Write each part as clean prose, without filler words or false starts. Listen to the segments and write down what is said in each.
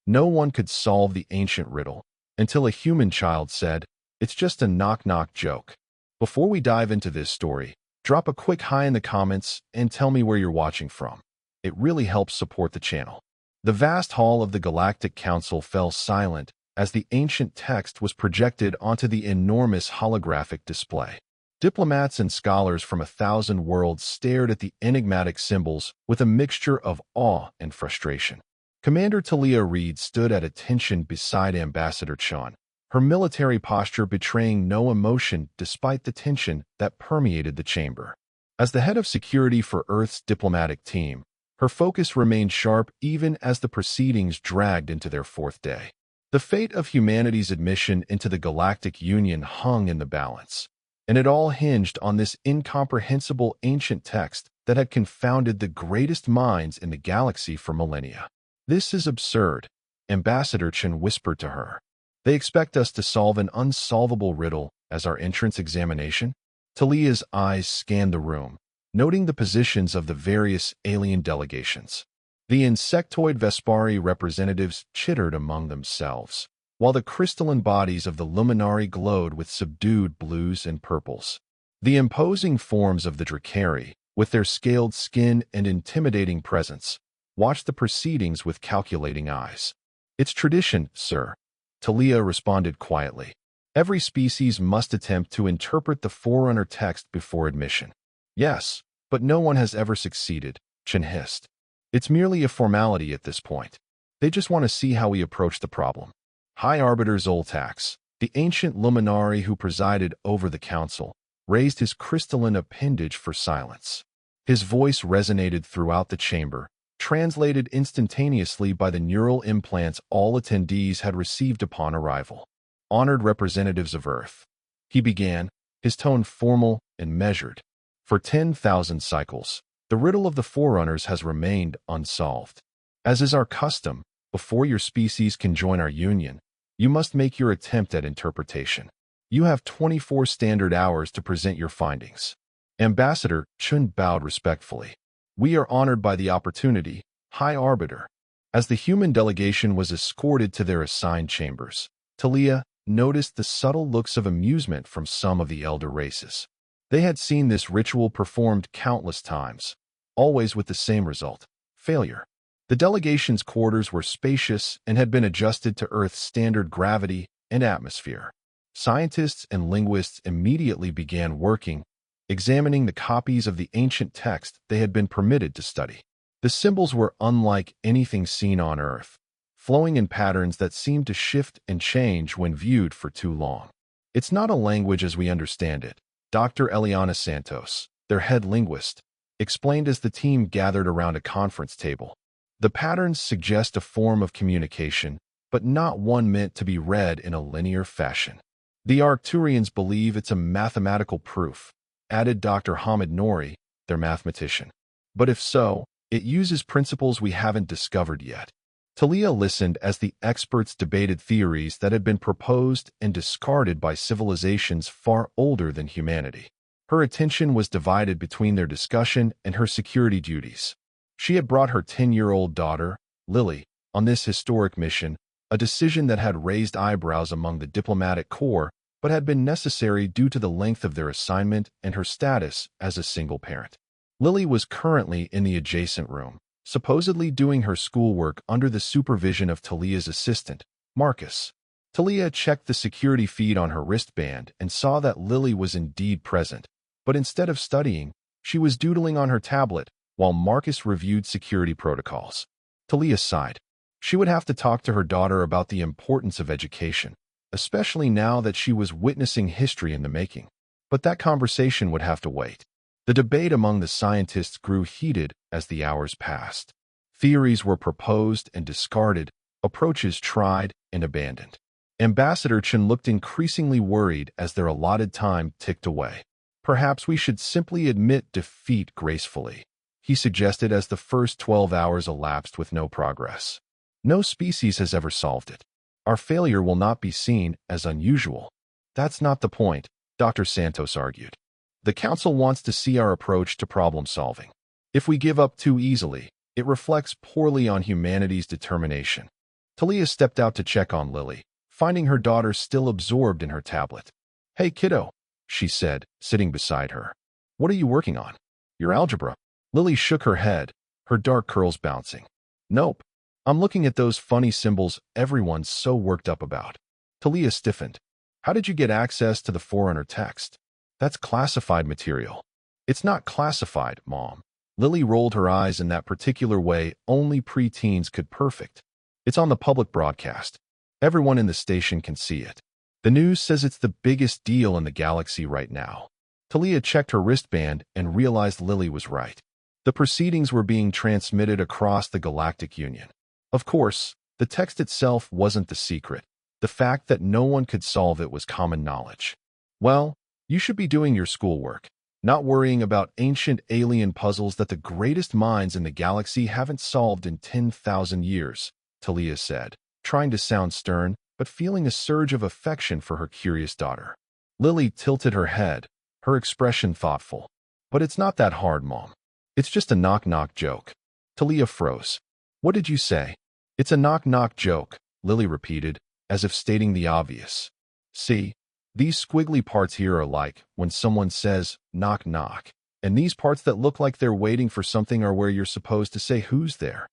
No one could solve the ancient riddle until a human child said, "It's just a knock-knock joke." Before we dive into this story, drop a quick hi in the comments and tell me where you're watching from. It really helps support the channel. The vast hall of the Galactic Council fell silent as the ancient text was projected onto the enormous holographic display. Diplomats and scholars from 1,000 worlds stared at the enigmatic symbols with a mixture of awe and frustration. Commander Talia Reed stood at attention beside Ambassador Chun, her military posture betraying no emotion despite the tension that permeated the chamber. As the head of security for Earth's diplomatic team, her focus remained sharp even as the proceedings dragged into their fourth day. The fate of humanity's admission into the Galactic Union hung in the balance, and it all hinged on this incomprehensible ancient text that had confounded the greatest minds in the galaxy for millennia. "This is absurd," Ambassador Chen whispered to her. "They expect us to solve an unsolvable riddle as our entrance examination?" Talia's eyes scanned the room, noting the positions of the various alien delegations. The insectoid Vespari representatives chittered among themselves, while the crystalline bodies of the Luminari glowed with subdued blues and purples. The imposing forms of the Dracari, with their scaled skin and intimidating presence, watched the proceedings with calculating eyes. "It's tradition, sir," Talia responded quietly. "Every species must attempt to interpret the Forerunner text before admission." "Yes, but no one has ever succeeded," Chen hissed. "It's merely a formality at this point. They just want to see how we approach the problem." High Arbiter Zoltax, the ancient luminary who presided over the council, raised his crystalline appendage for silence. His voice resonated throughout the chamber, translated instantaneously by the neural implants all attendees had received upon arrival. "Honored representatives of Earth," he began, his tone formal and measured. "For 10,000 cycles, the riddle of the Forerunners has remained unsolved. As is our custom, before your species can join our union, you must make your attempt at interpretation. You have 24 standard hours to present your findings." Ambassador Chun bowed respectfully. "We are honored by the opportunity, High Arbiter." As the human delegation was escorted to their assigned chambers, Talia noticed the subtle looks of amusement from some of the elder races. They had seen this ritual performed countless times, always with the same result: failure. The delegation's quarters were spacious and had been adjusted to Earth's standard gravity and atmosphere. Scientists and linguists immediately began working, examining the copies of the ancient text they had been permitted to study. The symbols were unlike anything seen on Earth, flowing in patterns that seemed to shift and change when viewed for too long. "It's not a language as we understand it," Dr. Eliana Santos, their head linguist, explained as the team gathered around a conference table. "The patterns suggest a form of communication, but not one meant to be read in a linear fashion. The Arcturians believe it's a mathematical proof," added Dr. Hamid Nouri, their mathematician. "But if so, it uses principles we haven't discovered yet." Talia listened as the experts debated theories that had been proposed and discarded by civilizations far older than humanity. Her attention was divided between their discussion and her security duties. She had brought her 10-year-old daughter, Lily, on this historic mission, a decision that had raised eyebrows among the diplomatic corps but had been necessary due to the length of their assignment and her status as a single parent. Lily was currently in the adjacent room, supposedly doing her schoolwork under the supervision of Talia's assistant, Marcus. Talia checked the security feed on her wristband and saw that Lily was indeed present, but instead of studying, she was doodling on her tablet while Marcus reviewed security protocols. Talia sighed. She would have to talk to her daughter about the importance of education, especially now that she was witnessing history in the making. But that conversation would have to wait. The debate among the scientists grew heated as the hours passed. Theories were proposed and discarded, approaches tried and abandoned. Ambassador Chen looked increasingly worried as their allotted time ticked away. "Perhaps we should simply admit defeat gracefully," he suggested as the first 12 hours elapsed with no progress. "No species has ever solved it. Our failure will not be seen as unusual." "That's not the point," Dr. Santos argued. "The Council wants to see our approach to problem solving. If we give up too easily, it reflects poorly on humanity's determination." Talia stepped out to check on Lily, finding her daughter still absorbed in her tablet. "Hey, kiddo," she said, sitting beside her. "What are you working on?" "Your algebra." Lily shook her head, her dark curls bouncing. "Nope. I'm looking at those funny symbols everyone's so worked up about." Talia stiffened. "How did you get access to the Forerunner text?" "That's classified material." "It's not classified, Mom." Lily rolled her eyes in that particular way only preteens could perfect. "It's on the public broadcast. Everyone in the station can see it. The news says it's the biggest deal in the galaxy right now." Talia checked her wristband and realized Lily was right. The proceedings were being transmitted across the Galactic Union. Of course, the text itself wasn't the secret. The fact that no one could solve it was common knowledge. "Well, you should be doing your schoolwork, not worrying about ancient alien puzzles that the greatest minds in the galaxy haven't solved in 10,000 years, Talia said, trying to sound stern, but feeling a surge of affection for her curious daughter. Lily tilted her head, her expression thoughtful. "But it's not that hard, Mom. It's just a knock-knock joke." Talia froze. "What did you say?" "It's a knock-knock joke," Lily repeated, as if stating the obvious. "See, these squiggly parts here are like when someone says, knock, knock. And these parts that look like they're waiting for something are where you're supposed to say who's there.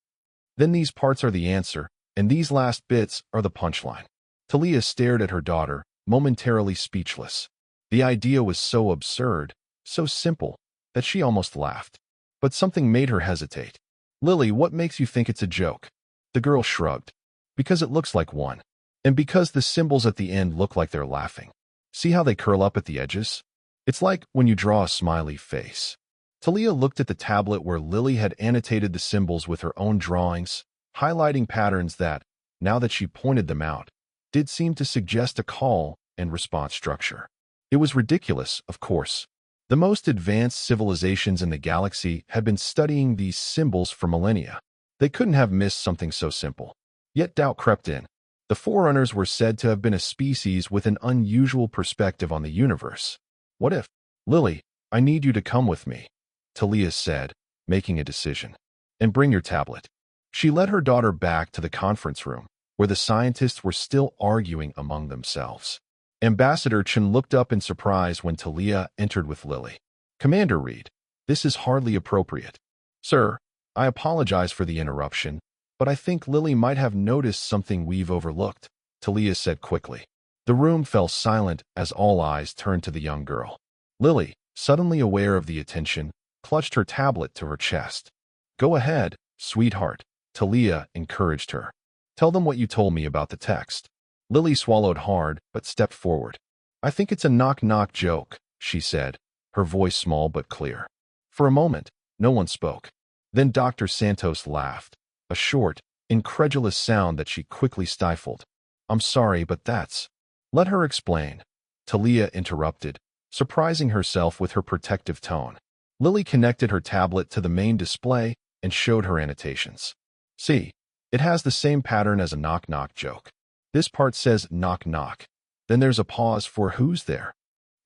Then these parts are the answer, and these last bits are the punchline." Talia stared at her daughter, momentarily speechless. The idea was so absurd, so simple, that she almost laughed. But something made her hesitate. "Lily, what makes you think it's a joke?" The girl shrugged. "Because it looks like one. And because the symbols at the end look like they're laughing. See how they curl up at the edges? It's like when you draw a smiley face." Talia looked at the tablet where Lily had annotated the symbols with her own drawings, highlighting patterns that, now that she pointed them out, did seem to suggest a call and response structure. It was ridiculous, of course. The most advanced civilizations in the galaxy had been studying these symbols for millennia. They couldn't have missed something so simple. Yet doubt crept in. The Forerunners were said to have been a species with an unusual perspective on the universe. "What if?" "Lily, I need you to come with me," Talia said, making a decision. "And bring your tablet." She led her daughter back to the conference room, where the scientists were still arguing among themselves. Ambassador Chen looked up in surprise when Talia entered with Lily. "Commander Reed, this is hardly appropriate." "Sir, I apologize for the interruption, but I think Lily might have noticed something we've overlooked," Talia said quickly. The room fell silent as all eyes turned to the young girl. Lily, suddenly aware of the attention, clutched her tablet to her chest. "Go ahead, sweetheart," Talia encouraged her. "Tell them what you told me about the text." Lily swallowed hard but stepped forward. "I think it's a knock-knock joke," she said, her voice small but clear. For a moment, no one spoke. Then Dr. Santos laughed, a short, incredulous sound that she quickly stifled. "I'm sorry, but that's—" "Let her explain," Talia interrupted, surprising herself with her protective tone. Lily connected her tablet to the main display and showed her annotations. "See, it has the same pattern as a knock-knock joke. This part says knock knock. Then there's a pause for who's there.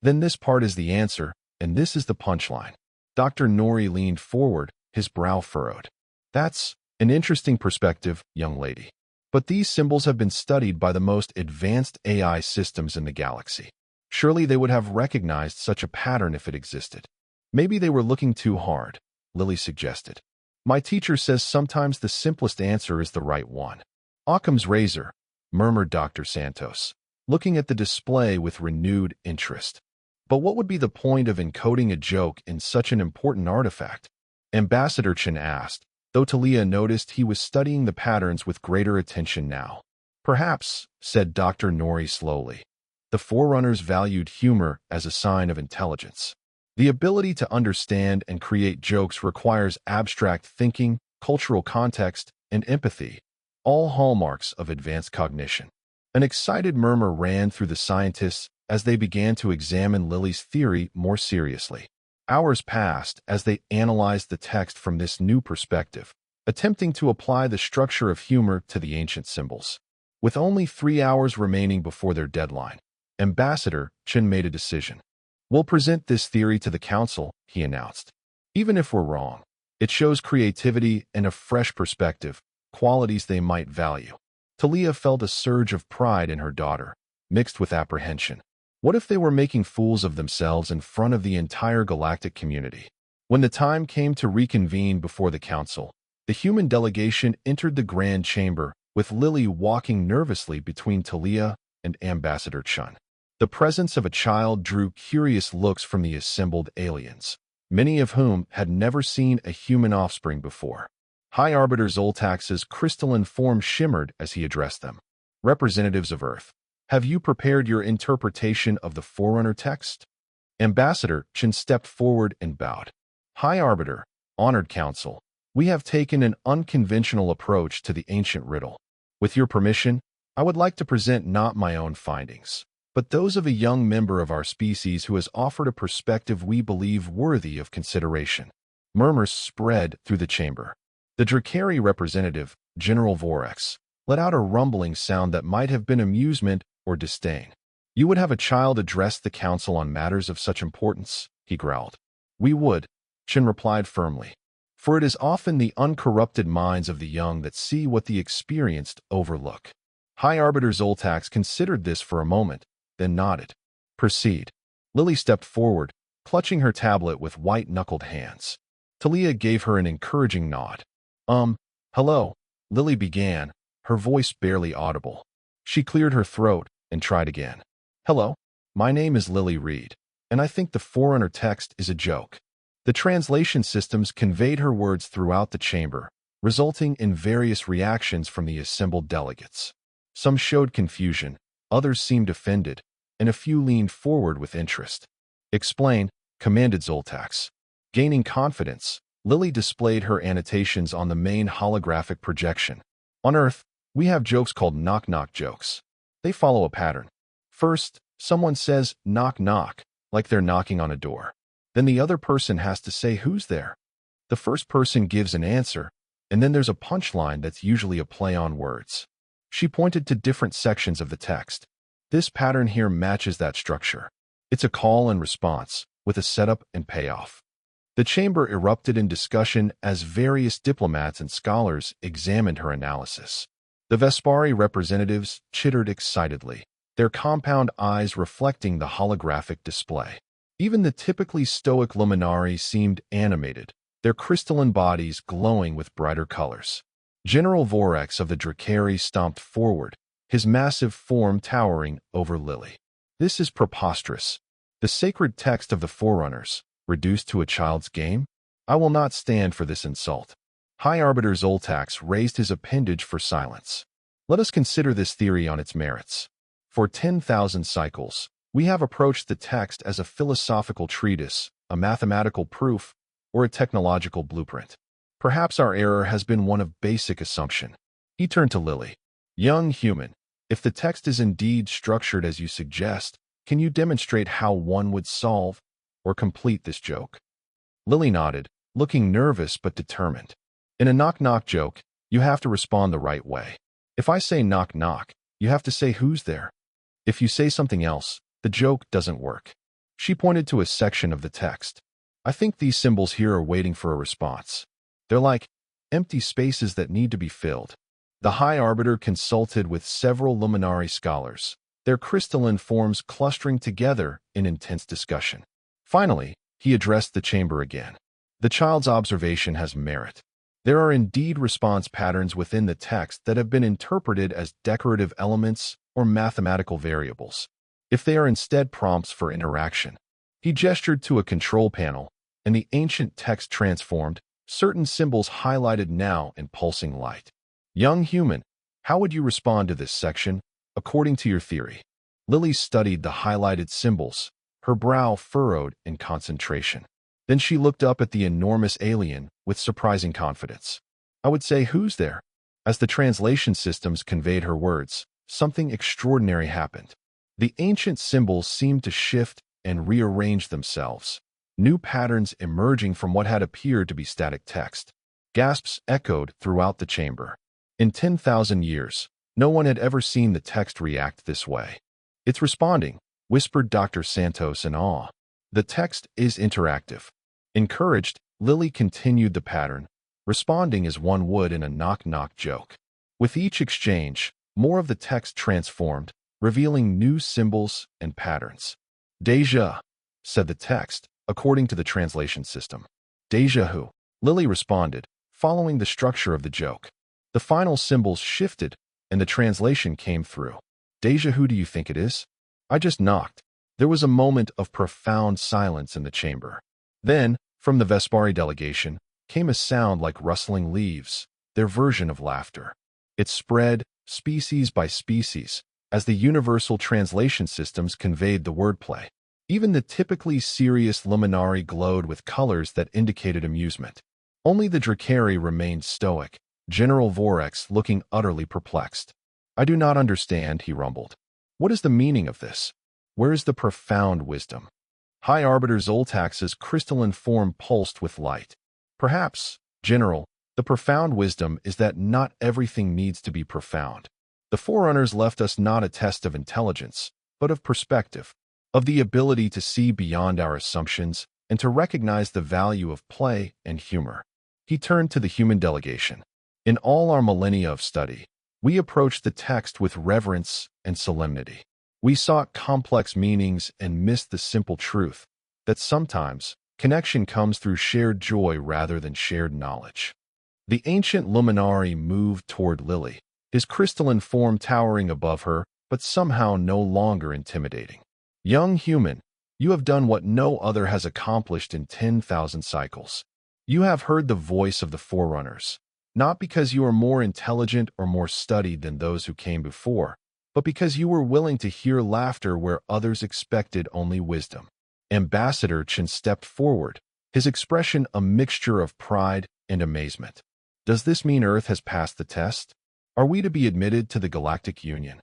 Then this part is the answer, and this is the punchline." Dr. Nori leaned forward, his brow furrowed. "That's an interesting perspective, young lady. But these symbols have been studied by the most advanced AI systems in the galaxy. Surely they would have recognized such a pattern if it existed." "Maybe they were looking too hard," Lily suggested. "My teacher says sometimes the simplest answer is the right one." "Occam's razor," murmured Dr. Santos, looking at the display with renewed interest. "But what would be the point of encoding a joke in such an important artifact?" Ambassador Chen asked, though Talia noticed he was studying the patterns with greater attention now. "Perhaps," said Dr. Nori slowly, "the Forerunners valued humor as a sign of intelligence. The ability to understand and create jokes requires abstract thinking, cultural context, and empathy, all hallmarks of advanced cognition." An excited murmur ran through the scientists as they began to examine Lily's theory more seriously. Hours passed as they analyzed the text from this new perspective, attempting to apply the structure of humor to the ancient symbols. With only 3 hours remaining before their deadline, Ambassador Chen made a decision. "We'll present this theory to the council," he announced. "Even if we're wrong, it shows creativity and a fresh perspective, qualities they might value." Talia felt a surge of pride in her daughter, mixed with apprehension. What if they were making fools of themselves in front of the entire galactic community? When the time came to reconvene before the council, the human delegation entered the grand chamber, with Lily walking nervously between Talia and Ambassador Chun. The presence of a child drew curious looks from the assembled aliens, many of whom had never seen a human offspring before. High Arbiter Zoltax's crystalline form shimmered as he addressed them. Representatives of Earth, have you prepared your interpretation of the Forerunner text? Ambassador Chen stepped forward and bowed. High Arbiter, honored council, we have taken an unconventional approach to the ancient riddle. With your permission, I would like to present not my own findings, but those of a young member of our species who has offered a perspective we believe worthy of consideration. Murmurs spread through the chamber. The Drakari representative, General Vorex, let out a rumbling sound that might have been amusement or disdain. You would have a child address the council on matters of such importance, he growled. We would, Chen replied firmly. For it is often the uncorrupted minds of the young that see what the experienced overlook. High Arbiter Zoltax considered this for a moment, then nodded. Proceed. Lily stepped forward, clutching her tablet with white-knuckled hands. Talia gave her an encouraging nod. Hello, Lily began, her voice barely audible. She cleared her throat and tried again. Hello, my name is Lily Reed, and I think the Forerunner text is a joke. The translation systems conveyed her words throughout the chamber, resulting in various reactions from the assembled delegates. Some showed confusion, others seemed offended, and a few leaned forward with interest. Explain, commanded Zoltax. Gaining confidence, Lily displayed her annotations on the main holographic projection. On Earth, we have jokes called knock-knock jokes. They follow a pattern. First, someone says knock knock, like they're knocking on a door. Then the other person has to say who's there. The first person gives an answer, and then there's a punchline that's usually a play on words. She pointed to different sections of the text. This pattern here matches that structure. It's a call and response, with a setup and payoff. The chamber erupted in discussion as various diplomats and scholars examined her analysis. The Vespari representatives chittered excitedly, their compound eyes reflecting the holographic display. Even the typically stoic Luminari seemed animated, their crystalline bodies glowing with brighter colors. General Vorex of the Drakari stomped forward, his massive form towering over Lily. This is preposterous. The sacred text of the Forerunners, reduced to a child's game? I will not stand for this insult. High Arbiter Zoltax raised his appendage for silence. Let us consider this theory on its merits. For 10,000 cycles, we have approached the text as a philosophical treatise, a mathematical proof, or a technological blueprint. Perhaps our error has been one of basic assumption. He turned to Lily. Young human, if the text is indeed structured as you suggest, can you demonstrate how one would solve or complete this joke? Lily nodded, looking nervous but determined. In a knock-knock joke, you have to respond the right way. If I say knock-knock, you have to say who's there. If you say something else, the joke doesn't work. She pointed to a section of the text. I think these symbols here are waiting for a response. They're like empty spaces that need to be filled. The High Arbiter consulted with several Luminari scholars, their crystalline forms clustering together in intense discussion. Finally, he addressed the chamber again. The child's observation has merit. There are indeed response patterns within the text that have been interpreted as decorative elements or mathematical variables. If they are instead prompts for interaction. He gestured to a control panel, and the ancient text transformed, certain symbols highlighted now in pulsing light. Young human, how would you respond to this section, according to your theory? Lily studied the highlighted symbols, her brow furrowed in concentration. Then she looked up at the enormous alien with surprising confidence. I would say, who's there? As the translation systems conveyed her words, something extraordinary happened. The ancient symbols seemed to shift and rearrange themselves, new patterns emerging from what had appeared to be static text. Gasps echoed throughout the chamber. In 10,000 years, no one had ever seen the text react this way. It's responding, whispered Dr. Santos in awe. The text is interactive. Encouraged, Lily continued the pattern, responding as one would in a knock-knock joke. With each exchange, More of the text transformed, revealing new symbols and patterns. Deja, said the text, according to the translation system. Deja vu, Lily responded, following the structure of the joke. The final symbols shifted, and the translation came through. Deja, who do you think it is? I just knocked. There was a moment of profound silence in the chamber. Then, from the Vespari delegation, came a sound like rustling leaves, their version of laughter. It spread, species by species, as the universal translation systems conveyed the wordplay. Even the typically serious luminari glowed with colors that indicated amusement. Only the Dracari remained stoic, General Vorex looking utterly perplexed. I do not understand, he rumbled. What is the meaning of this? Where is the profound wisdom? High Arbiter Zoltax's crystalline form pulsed with light. Perhaps, General, the profound wisdom is that not everything needs to be profound. The Forerunners left us not a test of intelligence, but of perspective, of the ability to see beyond our assumptions and to recognize the value of play and humor. He turned to the human delegation. In all our millennia of study, we approached the text with reverence and solemnity. We sought complex meanings and missed the simple truth that sometimes connection comes through shared joy rather than shared knowledge. The ancient luminari moved toward Lily, his crystalline form towering above her, but somehow no longer intimidating. Young human, you have done what no other has accomplished in 10,000 cycles. You have heard the voice of the Forerunners, not because you are more intelligent or more studied than those who came before, but because you were willing to hear laughter where others expected only wisdom. Ambassador Chen stepped forward, his expression a mixture of pride and amazement. Does this mean Earth has passed the test? Are we to be admitted to the Galactic Union?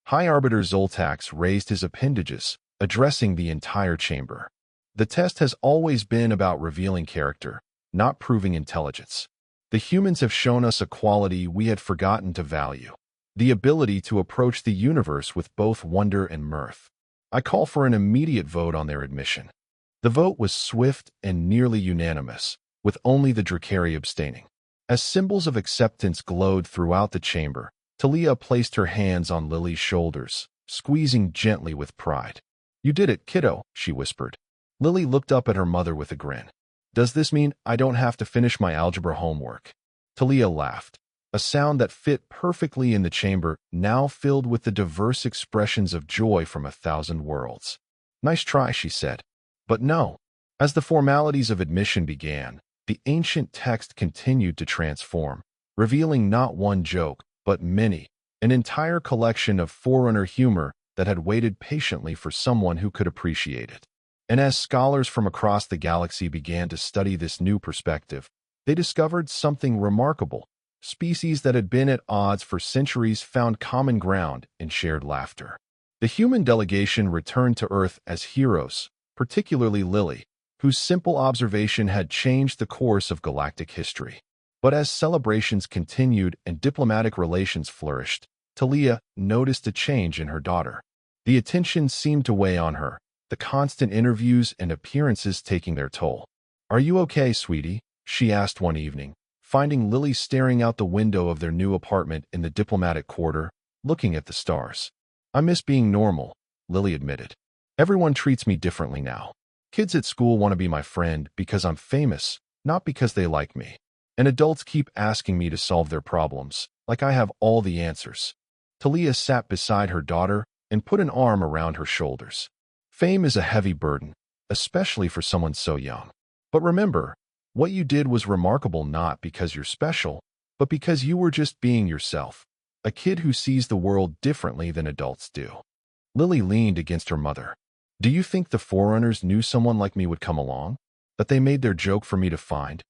High Arbiter Zoltax raised his appendages, addressing the entire chamber. The test has always been about revealing character, not proving intelligence. The humans have shown us a quality we had forgotten to value, the ability to approach the universe with both wonder and mirth. I call for an immediate vote on their admission. The vote was swift and nearly unanimous, with only the Dracari abstaining. As symbols of acceptance glowed throughout the chamber, Talia placed her hands on Lily's shoulders, squeezing gently with pride. You did it, kiddo, she whispered. Lily looked up at her mother with a grin. Does this mean I don't have to finish my algebra homework? Talia laughed, a sound that fit perfectly in the chamber, now filled with the diverse expressions of joy from 1,000 worlds. Nice try, she said. But no. As the formalities of admission began, the ancient text continued to transform, revealing not one joke, but many, an entire collection of Forerunner humor that had waited patiently for someone who could appreciate it. And as scholars from across the galaxy began to study this new perspective, they discovered something remarkable. Species that had been at odds for centuries found common ground and shared laughter. The human delegation returned to Earth as heroes, particularly Lily, whose simple observation had changed the course of galactic history. But as celebrations continued and diplomatic relations flourished, Talia noticed a change in her daughter. The attention seemed to weigh on her, the constant interviews and appearances taking their toll. Are you okay, sweetie? She asked one evening, finding Lily staring out the window of their new apartment in the diplomatic quarter, looking at the stars. I miss being normal, Lily admitted. Everyone treats me differently now. Kids at school want to be my friend because I'm famous, not because they like me. And adults keep asking me to solve their problems, like I have all the answers. Talia sat beside her daughter and put an arm around her shoulders. Fame is a heavy burden, especially for someone so young. But remember, what you did was remarkable not because you're special, but because you were just being yourself, a kid who sees the world differently than adults do. Lily leaned against her mother. Do you think the Forerunners knew someone like me would come along? That they made their joke for me to find?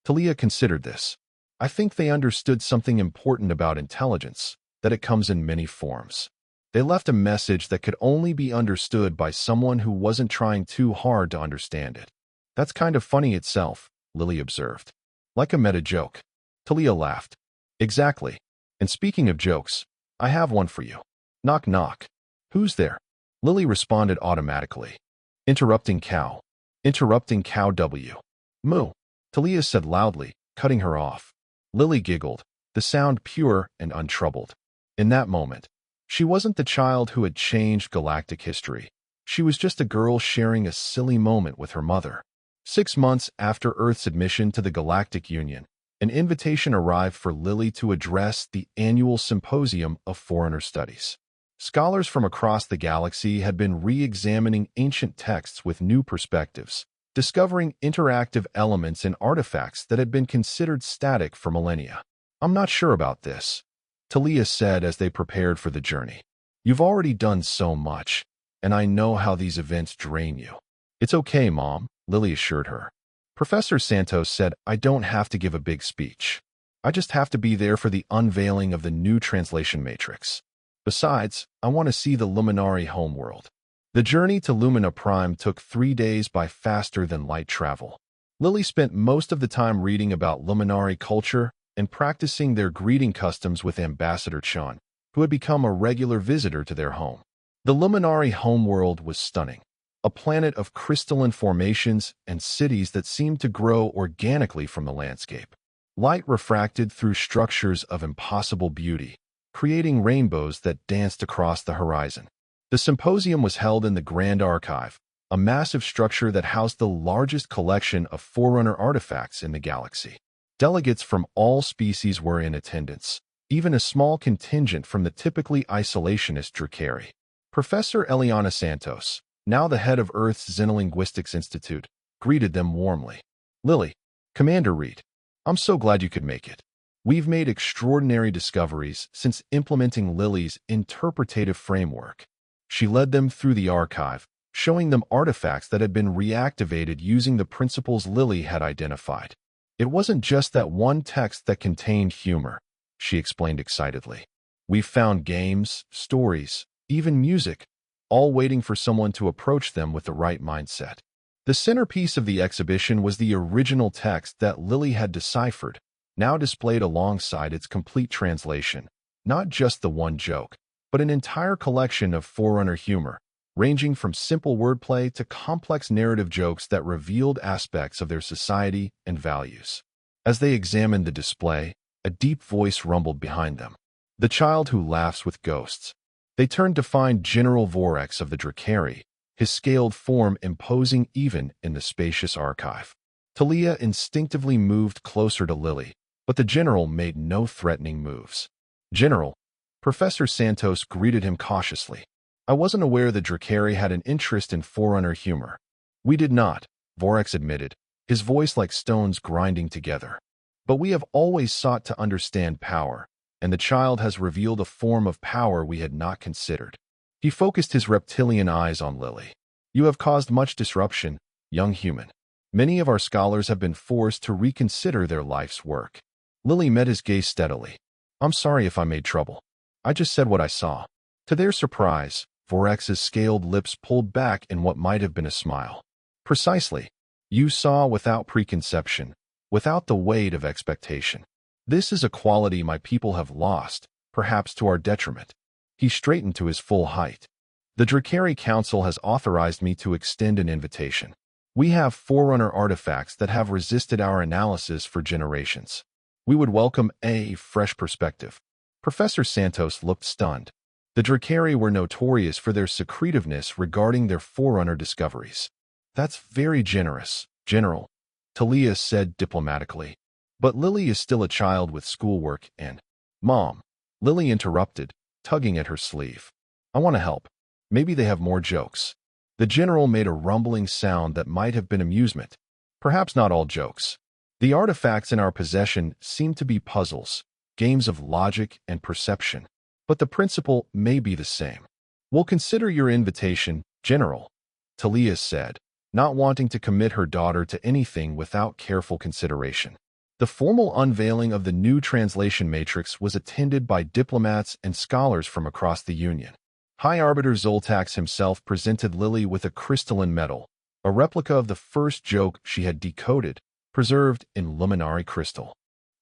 Talia considered this. I think they understood something important about intelligence, that it comes in many forms. They left a message that could only be understood by someone who wasn't trying too hard to understand it. That's kind of funny itself, Lily observed. Like a meta joke. Talia laughed. Exactly. And speaking of jokes, I have one for you. Knock knock. Who's there? Lily responded automatically. Interrupting cow. Interrupting cow W. Moo. Talia said loudly, cutting her off. Lily giggled, the sound pure and untroubled. In that moment, she wasn't the child who had changed galactic history. She was just a girl sharing a silly moment with her mother. 6 months after Earth's admission to the Galactic Union, an invitation arrived for Lily to address the annual Symposium of Forerunner Studies. Scholars from across the galaxy had been re-examining ancient texts with new perspectives, discovering interactive elements and artifacts that had been considered static for millennia. "I'm not sure about this," Talia said as they prepared for the journey. "You've already done so much, and I know how these events drain you." "It's okay, Mom," Lily assured her. "Professor Santos said I don't have to give a big speech. I just have to be there for the unveiling of the new translation matrix. Besides, I want to see the Luminari homeworld." The journey to Lumina Prime took 3 days by faster-than-light travel. Lily spent most of the time reading about Luminari culture and practicing their greeting customs with Ambassador Chan, who had become a regular visitor to their home. The Luminari homeworld was stunning, a planet of crystalline formations and cities that seemed to grow organically from the landscape. Light refracted through structures of impossible beauty, creating rainbows that danced across the horizon. The symposium was held in the Grand Archive, a massive structure that housed the largest collection of Forerunner artifacts in the galaxy. Delegates from all species were in attendance, even a small contingent from the typically isolationist Drakari. Professor Eliana Santos, now the head of Earth's Xenolinguistics Institute, greeted them warmly. "Lily, Commander Reed, I'm so glad you could make it. We've made extraordinary discoveries since implementing Lily's interpretative framework." She led them through the archive, showing them artifacts that had been reactivated using the principles Lily had identified. "It wasn't just that one text that contained humor," she explained excitedly. "We've found games, stories, even music, all waiting for someone to approach them with the right mindset." The centerpiece of the exhibition was the original text that Lily had deciphered, now displayed alongside its complete translation. Not just the one joke, but an entire collection of Forerunner humor, ranging from simple wordplay to complex narrative jokes that revealed aspects of their society and values. As they examined the display, a deep voice rumbled behind them. "The child who laughs with ghosts." They turned to find General Vorex of the Drakari, his scaled form imposing even in the spacious archive. Talia instinctively moved closer to Lily, but the general made no threatening moves. "General," Professor Santos greeted him cautiously. "I wasn't aware the Drakari had an interest in Forerunner humor." "We did not," Vorex admitted, his voice like stones grinding together. "But we have always sought to understand power, and the child has revealed a form of power we had not considered." He focused his reptilian eyes on Lily. "You have caused much disruption, young human. Many of our scholars have been forced to reconsider their life's work." Lily met his gaze steadily. "I'm sorry if I made trouble. I just said what I saw." To their surprise, Vorex's scaled lips pulled back in what might have been a smile. "Precisely. You saw without preconception, without the weight of expectation. This is a quality my people have lost, perhaps to our detriment." He straightened to his full height. "The Drakari Council has authorized me to extend an invitation. We have Forerunner artifacts that have resisted our analysis for generations. We would welcome a fresh perspective." Professor Santos looked stunned. The Drakari were notorious for their secretiveness regarding their Forerunner discoveries. "That's very generous, General," Talia said diplomatically. "But Lily is still a child with schoolwork and—" "Mom," Lily interrupted, tugging at her sleeve. "I want to help. Maybe they have more jokes." The general made a rumbling sound that might have been amusement. "Perhaps not all jokes. The artifacts in our possession seem to be puzzles, games of logic and perception. But the principle may be the same." "We'll consider your invitation, General," Talia said, not wanting to commit her daughter to anything without careful consideration. The formal unveiling of the new translation matrix was attended by diplomats and scholars from across the Union. High Arbiter Zoltax himself presented Lily with a crystalline medal, a replica of the first joke she had decoded, preserved in Luminari crystal.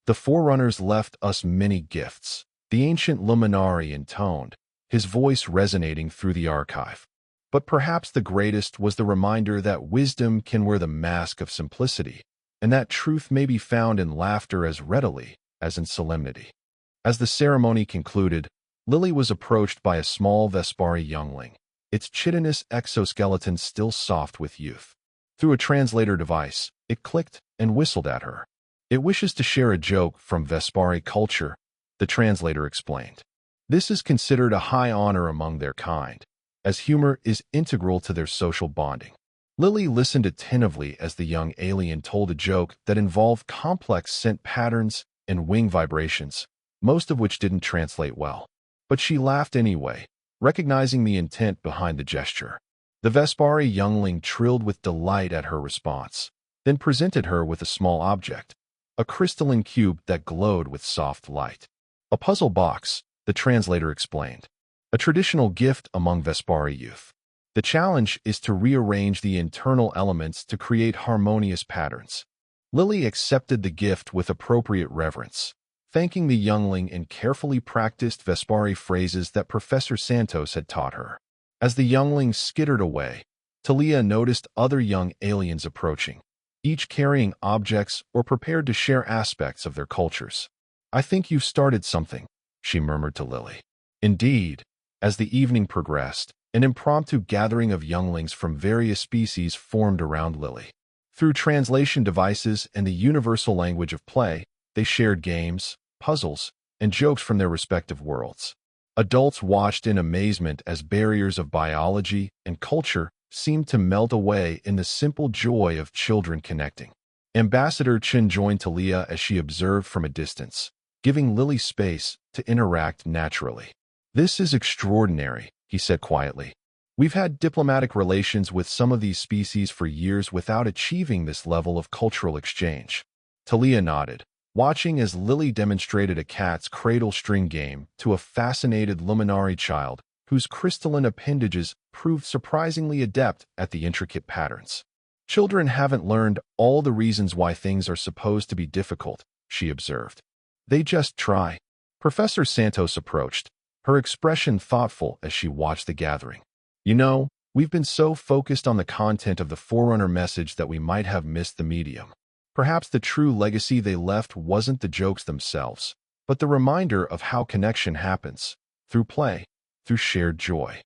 "The Forerunners left us many gifts," the ancient Luminari intoned, his voice resonating through the archive. "But perhaps the greatest was the reminder that wisdom can wear the mask of simplicity, and that truth may be found in laughter as readily as in solemnity." As the ceremony concluded, Lily was approached by a small Vespari youngling, its chitinous exoskeleton still soft with youth. Through a translator device, it clicked and whistled at her. It wishes to share a joke from Vespari culture, the translator explained. This is considered a high honor among their kind, as humor is integral to their social bonding. Lily listened attentively as the young alien told a joke that involved complex scent patterns and wing vibrations, most of which didn't translate well. But she laughed anyway, recognizing the intent behind the gesture. The Vespari youngling trilled with delight at her response, then presented her with a small object, a crystalline cube that glowed with soft light. A puzzle box, the translator explained, a traditional gift among Vespari youth. The challenge is to rearrange the internal elements to create harmonious patterns. Lily accepted the gift with appropriate reverence, thanking the youngling and carefully practiced Vespari phrases that Professor Santos had taught her. As the youngling skittered away, Talia noticed other young aliens approaching, each carrying objects or prepared to share aspects of their cultures. "I think you've started something," she murmured to Lily. Indeed, as the evening progressed, an impromptu gathering of younglings from various species formed around Lily. Through translation devices and the universal language of play, they shared games, puzzles, and jokes from their respective worlds. Adults watched in amazement as barriers of biology and culture seemed to melt away in the simple joy of children connecting. Ambassador Chen joined Talia as she observed from a distance, giving Lily space to interact naturally. "This is extraordinary," he said quietly. "We've had diplomatic relations with some of these species for years without achieving this level of cultural exchange." Talia nodded, watching as Lily demonstrated a cat's cradle string game to a fascinated Luminari child whose crystalline appendages proved surprisingly adept at the intricate patterns. "Children haven't learned all the reasons why things are supposed to be difficult," she observed. "They just try." Professor Santos approached, her expression thoughtful as she watched the gathering. "You know, we've been so focused on the content of the Forerunner message that we might have missed the medium. Perhaps the true legacy they left wasn't the jokes themselves, but the reminder of how connection happens, through play, through shared joy.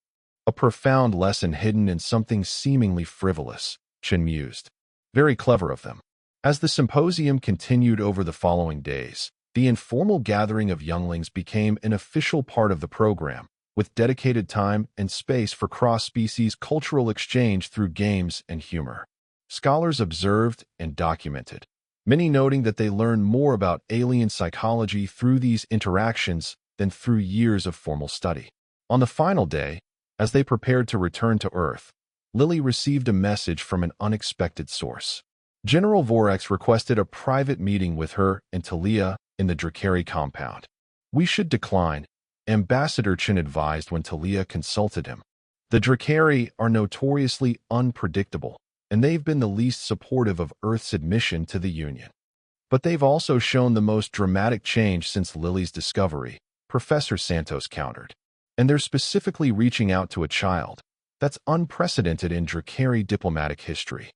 A profound lesson hidden in something seemingly frivolous," Chen mused. "Very clever of them." As the symposium continued over the following days, the informal gathering of younglings became an official part of the program, with dedicated time and space for cross-species cultural exchange through games and humor. Scholars observed and documented, many noting that they learned more about alien psychology through these interactions than through years of formal study. On the final day, as they prepared to return to Earth, Lily received a message from an unexpected source. General Vorax requested a private meeting with her and Talia in the Drakari compound. "We should decline," Ambassador Chen advised when Talia consulted him. "The Drakari are notoriously unpredictable, and they've been the least supportive of Earth's admission to the Union. But they've also shown the most dramatic change since Lily's discovery," Professor Santos countered. "And they're specifically reaching out to a child. That's unprecedented in Drakari diplomatic history."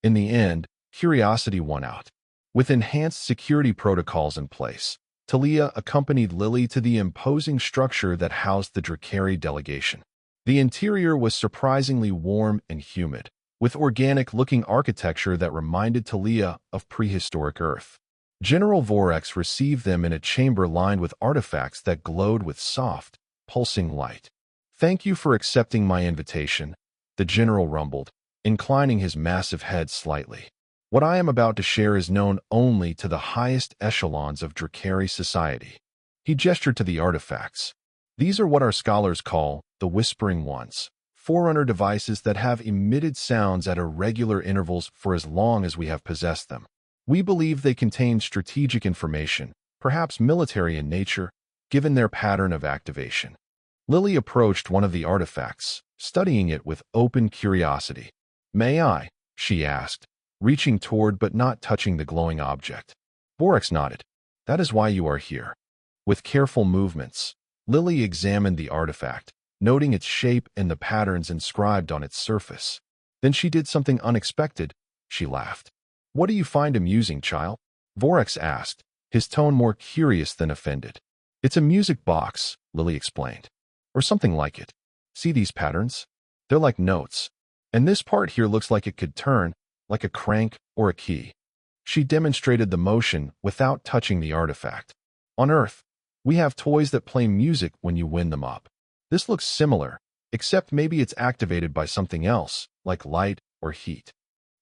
In the end, curiosity won out. With enhanced security protocols in place, Talia accompanied Lily to the imposing structure that housed the Drakari delegation. The interior was surprisingly warm and humid, with organic-looking architecture that reminded Talia of prehistoric Earth. General Vorax received them in a chamber lined with artifacts that glowed with soft, pulsing light. "Thank you for accepting my invitation," the general rumbled, inclining his massive head slightly. "What I am about to share is known only to the highest echelons of Drakari society." He gestured to the artifacts. "These are what our scholars call the Whispering Ones, Forerunner devices that have emitted sounds at irregular intervals for as long as we have possessed them. We believe they contain strategic information, perhaps military in nature, given their pattern of activation." Lily approached one of the artifacts, studying it with open curiosity. "May I?" she asked, reaching toward but not touching the glowing object. Vorax nodded. "That is why you are here." With careful movements, Lily examined the artifact, noting its shape and the patterns inscribed on its surface. Then she did something unexpected. She laughed. "What do you find amusing, child?" Vorax asked, his tone more curious than offended. It's a music box, Lily explained. Or something like it. See these patterns? They're like notes. And this part here looks like it could turn, like a crank or a key. She demonstrated the motion without touching the artifact. On Earth, we have toys that play music when you wind them up. This looks similar, except maybe it's activated by something else, like light or heat.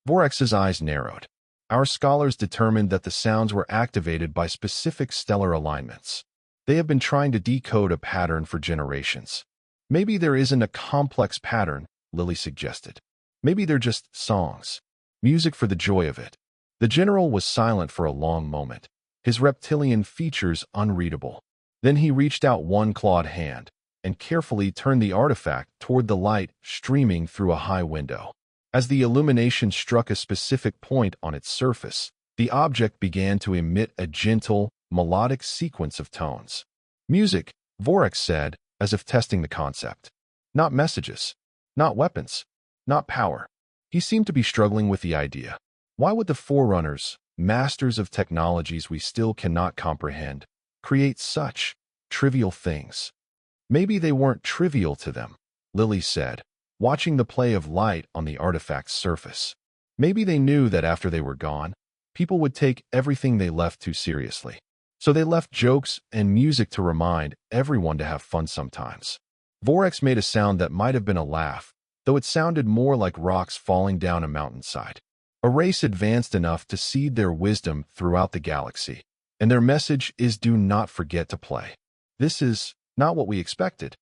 Vorex's eyes narrowed. Our scholars determined that the sounds were activated by specific stellar alignments. They have been trying to decode a pattern for generations. Maybe there isn't a complex pattern, Lily suggested. Maybe they're just songs. Music for the joy of it. The general was silent for a long moment, his reptilian features unreadable. Then he reached out one clawed hand and carefully turned the artifact toward the light streaming through a high window. As the illumination struck a specific point on its surface, the object began to emit a gentle, melodic sequence of tones. Music, Vorex said, as if testing the concept. Not messages. Not weapons. Not power. He seemed to be struggling with the idea. Why would the Forerunners, masters of technologies we still cannot comprehend, create such trivial things? Maybe they weren't trivial to them, Lily said, watching the play of light on the artifact's surface. Maybe they knew that after they were gone, people would take everything they left too seriously. So they left jokes and music to remind everyone to have fun sometimes. Vorex made a sound that might have been a laugh, though it sounded more like rocks falling down a mountainside. A race advanced enough to seed their wisdom throughout the galaxy, and their message is do not forget to play. This is not what we expected.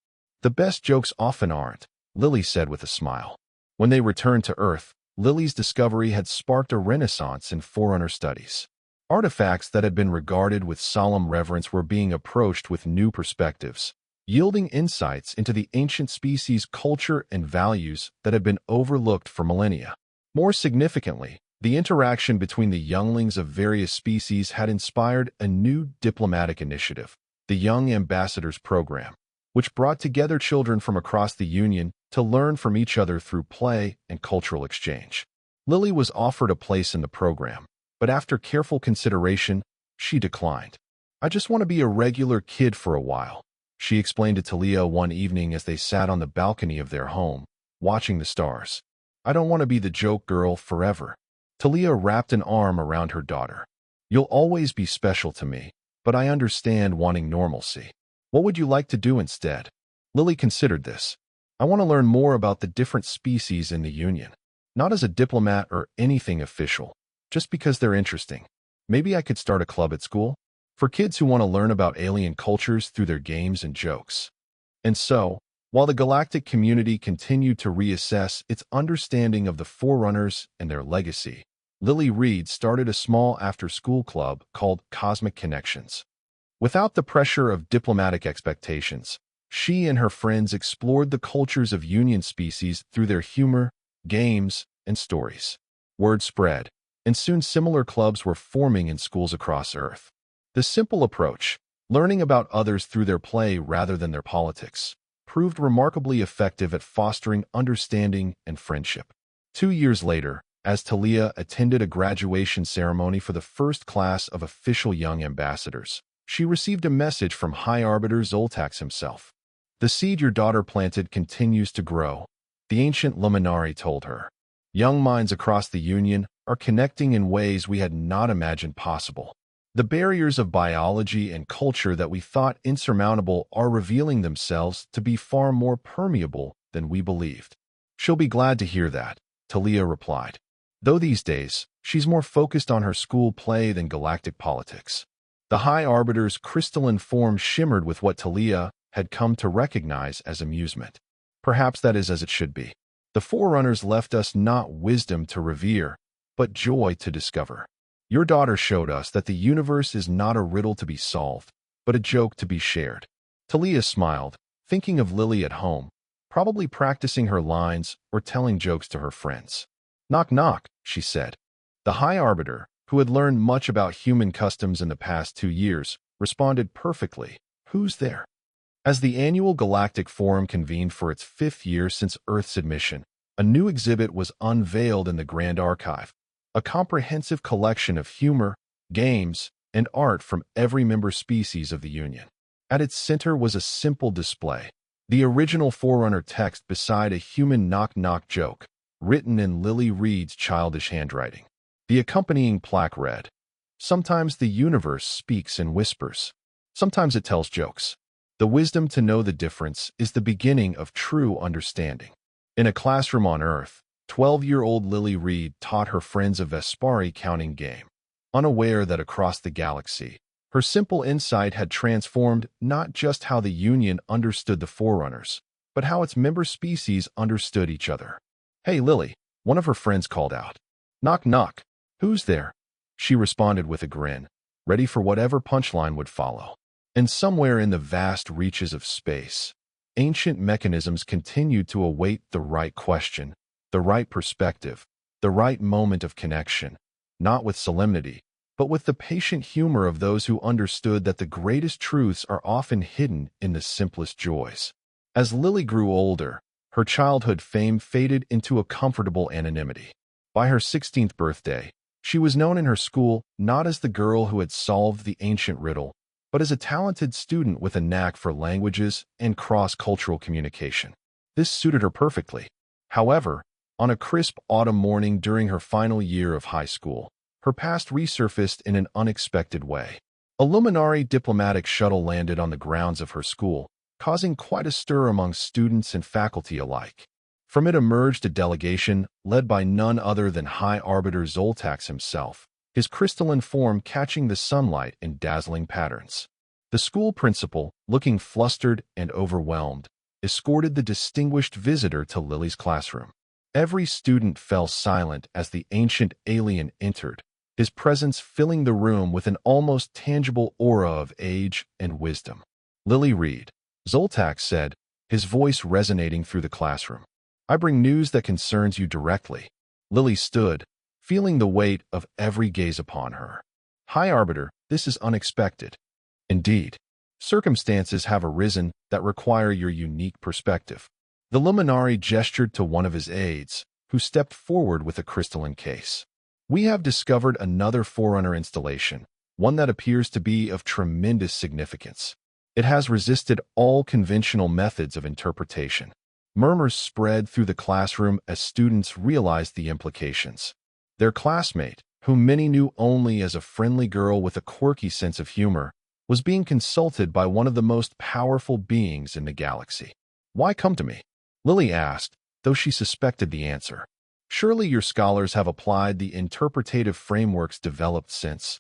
The best jokes often aren't, Lily said with a smile. When they returned to Earth, Lily's discovery had sparked a renaissance in Forerunner studies. Artifacts that had been regarded with solemn reverence were being approached with new perspectives, yielding insights into the ancient species' culture and values that had been overlooked for millennia. More significantly, the interaction between the younglings of various species had inspired a new diplomatic initiative, the Young Ambassadors Program, which brought together children from across the Union to learn from each other through play and cultural exchange. Lily was offered a place in the program, but after careful consideration, she declined. I just want to be a regular kid for a while, she explained to Talia one evening as they sat on the balcony of their home, watching the stars. I don't want to be the joke girl forever. Talia wrapped an arm around her daughter. You'll always be special to me, but I understand wanting normalcy. What would you like to do instead? Lily considered this. I want to learn more about the different species in the Union. Not as a diplomat or anything official, just because they're interesting. Maybe I could start a club at school? For kids who want to learn about alien cultures through their games and jokes. And so, while the galactic community continued to reassess its understanding of the Forerunners and their legacy, Lily Reed started a small after-school club called Cosmic Connections. Without the pressure of diplomatic expectations, she and her friends explored the cultures of Union species through their humor, games, and stories. Word spread, and soon similar clubs were forming in schools across Earth. The simple approach, learning about others through their play rather than their politics, proved remarkably effective at fostering understanding and friendship. 2 years later, as Talia attended a graduation ceremony for the first class of official young ambassadors, she received a message from High Arbiter Zoltax himself. The seed your daughter planted continues to grow, the ancient Luminari told her. Young minds across the Union are connecting in ways we had not imagined possible. The barriers of biology and culture that we thought insurmountable are revealing themselves to be far more permeable than we believed. She'll be glad to hear that, Talia replied. Though these days, she's more focused on her school play than galactic politics. The High Arbiter's crystalline form shimmered with what Talia had come to recognize as amusement. Perhaps that is as it should be. The Forerunners left us not wisdom to revere, but joy to discover. Your daughter showed us that the universe is not a riddle to be solved, but a joke to be shared. Talia smiled, thinking of Lily at home, probably practicing her lines or telling jokes to her friends. Knock knock, she said. The High Arbiter, who had learned much about human customs in the past 2 years, responded perfectly. Who's there? As the annual Galactic Forum convened for its 5th year since Earth's admission, a new exhibit was unveiled in the Grand Archive, a comprehensive collection of humor, games, and art from every member species of the Union. At its center was a simple display, the original Forerunner text beside a human knock-knock joke, written in Lily Reed's childish handwriting. The accompanying plaque read, "Sometimes the universe speaks in whispers. Sometimes it tells jokes. The wisdom to know the difference is the beginning of true understanding." In a classroom on Earth, 12-year-old Lily Reed taught her friends a Vespari counting game, unaware that across the galaxy, her simple insight had transformed not just how the Union understood the Forerunners, but how its member species understood each other. "Hey, Lily," one of her friends called out. "Knock, knock. Who's there?" She responded with a grin, ready for whatever punchline would follow. And somewhere in the vast reaches of space, ancient mechanisms continued to await the right question, the right perspective, the right moment of connection, not with solemnity, but with the patient humor of those who understood that the greatest truths are often hidden in the simplest joys. As Lily grew older, her childhood fame faded into a comfortable anonymity. By her 16th birthday, she was known in her school not as the girl who had solved the ancient riddle, but as a talented student with a knack for languages and cross-cultural communication. This suited her perfectly. However, on a crisp autumn morning during her final year of high school, her past resurfaced in an unexpected way. A Luminari diplomatic shuttle landed on the grounds of her school, causing quite a stir among students and faculty alike. From it emerged a delegation led by none other than High Arbiter Zoltax himself, his crystalline form catching the sunlight in dazzling patterns. The school principal, looking flustered and overwhelmed, escorted the distinguished visitor to Lily's classroom. Every student fell silent as the ancient alien entered, his presence filling the room with an almost tangible aura of age and wisdom. "Lily Reed," Zoltax said, his voice resonating through the classroom. "I bring news that concerns you directly." Lily stood, feeling the weight of every gaze upon her. "High Arbiter, this is unexpected." "Indeed. Circumstances have arisen that require your unique perspective." The Luminari gestured to one of his aides, who stepped forward with a crystalline case. "We have discovered another Forerunner installation, one that appears to be of tremendous significance. It has resisted all conventional methods of interpretation." Murmurs spread through the classroom as students realized the implications. Their classmate, whom many knew only as a friendly girl with a quirky sense of humor, was being consulted by one of the most powerful beings in the galaxy. "Why come to me?" Lily asked, though she suspected the answer. "Surely your scholars have applied the interpretative frameworks developed since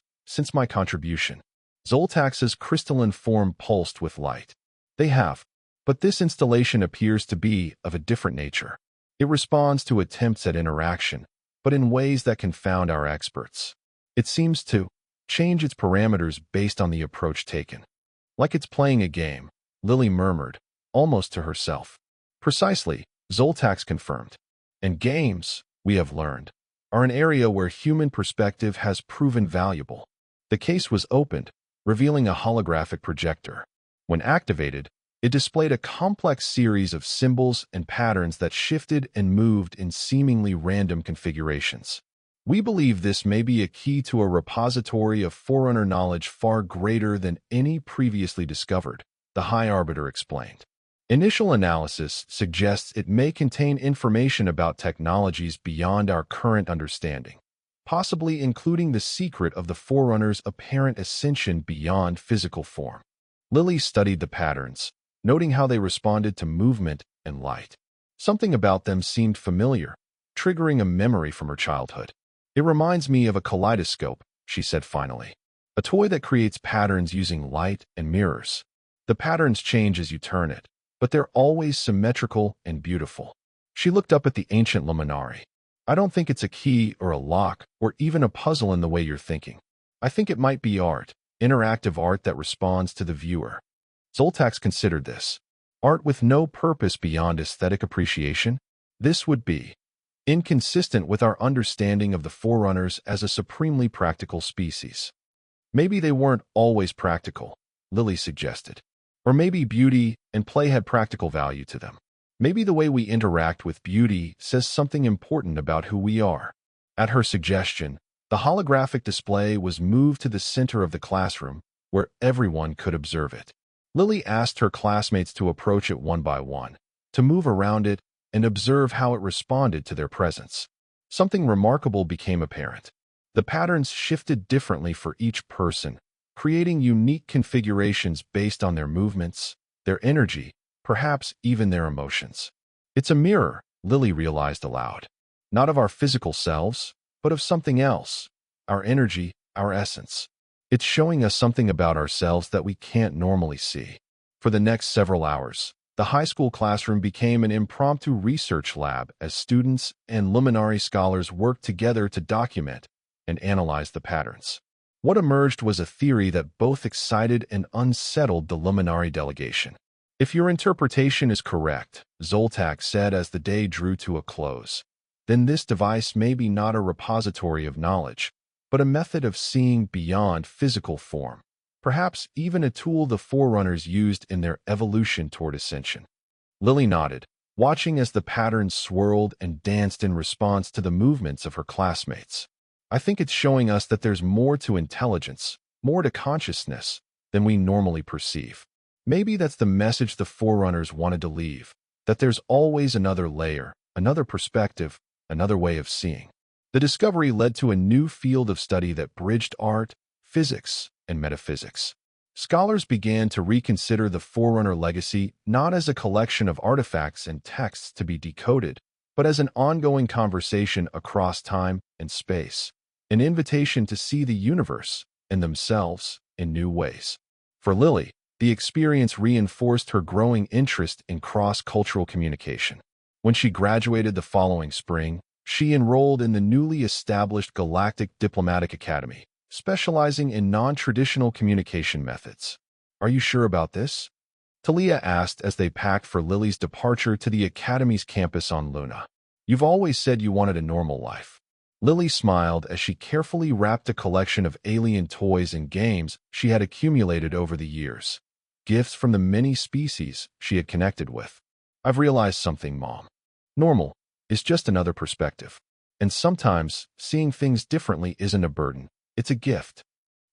my contribution." Zoltax's crystalline form pulsed with light. "They have, but this installation appears to be of a different nature. It responds to attempts at interaction, but in ways that confound our experts. It seems to change its parameters based on the approach taken." "Like it's playing a game," Lily murmured, almost to herself. "Precisely," Zoltax confirmed. "And games, we have learned, are an area where human perspective has proven valuable." The case was opened, revealing a holographic projector. When activated, it displayed a complex series of symbols and patterns that shifted and moved in seemingly random configurations. "We believe this may be a key to a repository of Forerunner knowledge far greater than any previously discovered," the High Arbiter explained. "Initial analysis suggests it may contain information about technologies beyond our current understanding, possibly including the secret of the Forerunner's apparent ascension beyond physical form." Lily studied the patterns, noting how they responded to movement and light. Something about them seemed familiar, triggering a memory from her childhood. "It reminds me of a kaleidoscope," she said finally. "A toy that creates patterns using light and mirrors. The patterns change as you turn it, but they're always symmetrical and beautiful." She looked up at the ancient Luminari. "I don't think it's a key or a lock or even a puzzle in the way you're thinking. I think it might be art, interactive art that responds to the viewer." Zoltax considered this. Art with no purpose beyond aesthetic appreciation? This would be inconsistent with our understanding of the Forerunners as a supremely practical species. "Maybe they weren't always practical," Lily suggested. "Or maybe beauty and play had practical value to them. Maybe the way we interact with beauty says something important about who we are." At her suggestion, the holographic display was moved to the center of the classroom, where everyone could observe it. Lily asked her classmates to approach it one by one, to move around it and observe how it responded to their presence. Something remarkable became apparent. The patterns shifted differently for each person, creating unique configurations based on their movements, their energy, perhaps even their emotions. It's a mirror, Lily realized aloud. Not of our physical selves, but of something else, our energy, our essence. It's showing us something about ourselves that we can't normally see. For the next several hours, the high school classroom became an impromptu research lab as students and luminary scholars worked together to document and analyze the patterns. What emerged was a theory that both excited and unsettled the luminary delegation. If your interpretation is correct, Zoltak said as the day drew to a close, then this device may be not a repository of knowledge, but a method of seeing beyond physical form, perhaps even a tool the Forerunners used in their evolution toward ascension. Lily nodded, watching as the patterns swirled and danced in response to the movements of her classmates. I think it's showing us that there's more to intelligence, more to consciousness, than we normally perceive. Maybe that's the message the Forerunners wanted to leave, that there's always another layer, another perspective, another way of seeing. The discovery led to a new field of study that bridged art, physics, and metaphysics. Scholars began to reconsider the Forerunner legacy not as a collection of artifacts and texts to be decoded, but as an ongoing conversation across time and space, an invitation to see the universe and themselves in new ways. For Lily, the experience reinforced her growing interest in cross-cultural communication. When she graduated the following spring, she enrolled in the newly established Galactic Diplomatic Academy, specializing in non-traditional communication methods. "Are you sure about this?" Talia asked as they packed for Lily's departure to the Academy's campus on Luna. "You've always said you wanted a normal life." Lily smiled as she carefully wrapped a collection of alien toys and games she had accumulated over the years, gifts from the many species she had connected with. "I've realized something, Mom. Normal is just another perspective. And sometimes, seeing things differently isn't a burden, it's a gift."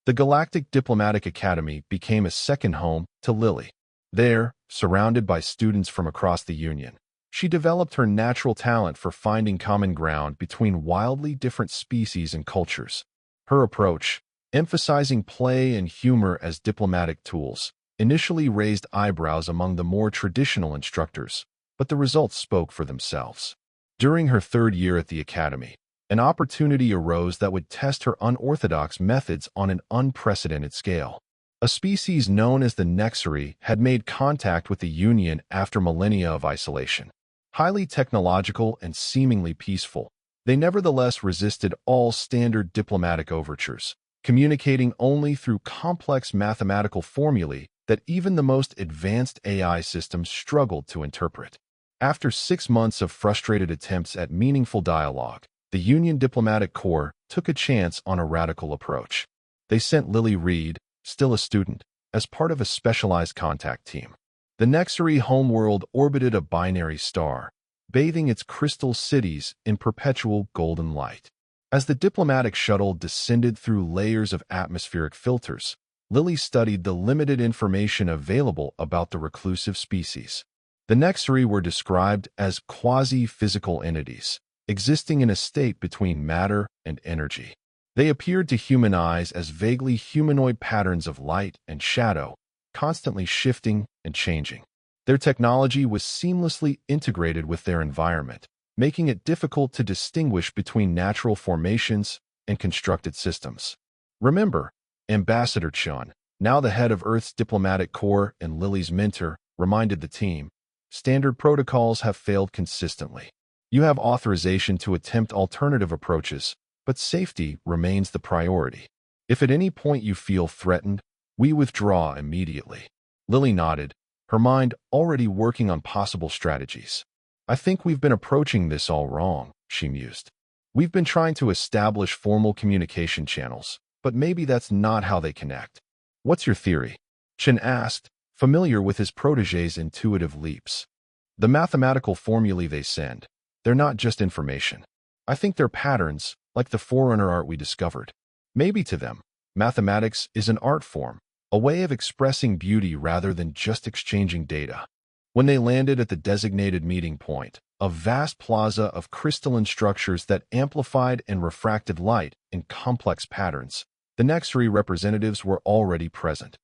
The Galactic Diplomatic Academy became a second home to Lily. There, surrounded by students from across the Union, she developed her natural talent for finding common ground between wildly different species and cultures. Her approach, emphasizing play and humor as diplomatic tools, initially raised eyebrows among the more traditional instructors, but the results spoke for themselves. During her third year at the Academy, an opportunity arose that would test her unorthodox methods on an unprecedented scale. A species known as the Nexari had made contact with the Union after millennia of isolation. Highly technological and seemingly peaceful, they nevertheless resisted all standard diplomatic overtures, communicating only through complex mathematical formulae that even the most advanced AI systems struggled to interpret. After 6 months of frustrated attempts at meaningful dialogue, the Union Diplomatic Corps took a chance on a radical approach. They sent Lily Reed, still a student, as part of a specialized contact team. The Nexari homeworld orbited a binary star, bathing its crystal cities in perpetual golden light. As the diplomatic shuttle descended through layers of atmospheric filters, Lily studied the limited information available about the reclusive species. The Nexari were described as quasi-physical entities, existing in a state between matter and energy. They appeared to human eyes as vaguely humanoid patterns of light and shadow, constantly shifting and changing. Their technology was seamlessly integrated with their environment, making it difficult to distinguish between natural formations and constructed systems. Remember, Ambassador Chun, now the head of Earth's diplomatic corps and Lily's mentor, reminded the team, standard protocols have failed consistently. You have authorization to attempt alternative approaches, but safety remains the priority. If at any point you feel threatened, we withdraw immediately. Lily nodded, her mind already working on possible strategies. "I think we've been approaching this all wrong," she mused. "We've been trying to establish formal communication channels, but maybe that's not how they connect." "What's your theory?" Chen asked, familiar with his protégé's intuitive leaps. "The mathematical formulae they send, they're not just information. I think they're patterns, like the Forerunner art we discovered. Maybe to them, mathematics is an art form, a way of expressing beauty rather than just exchanging data. When they landed at the designated meeting point, a vast plaza of crystalline structures that amplified and refracted light in complex patterns, the Nexari representatives were already present.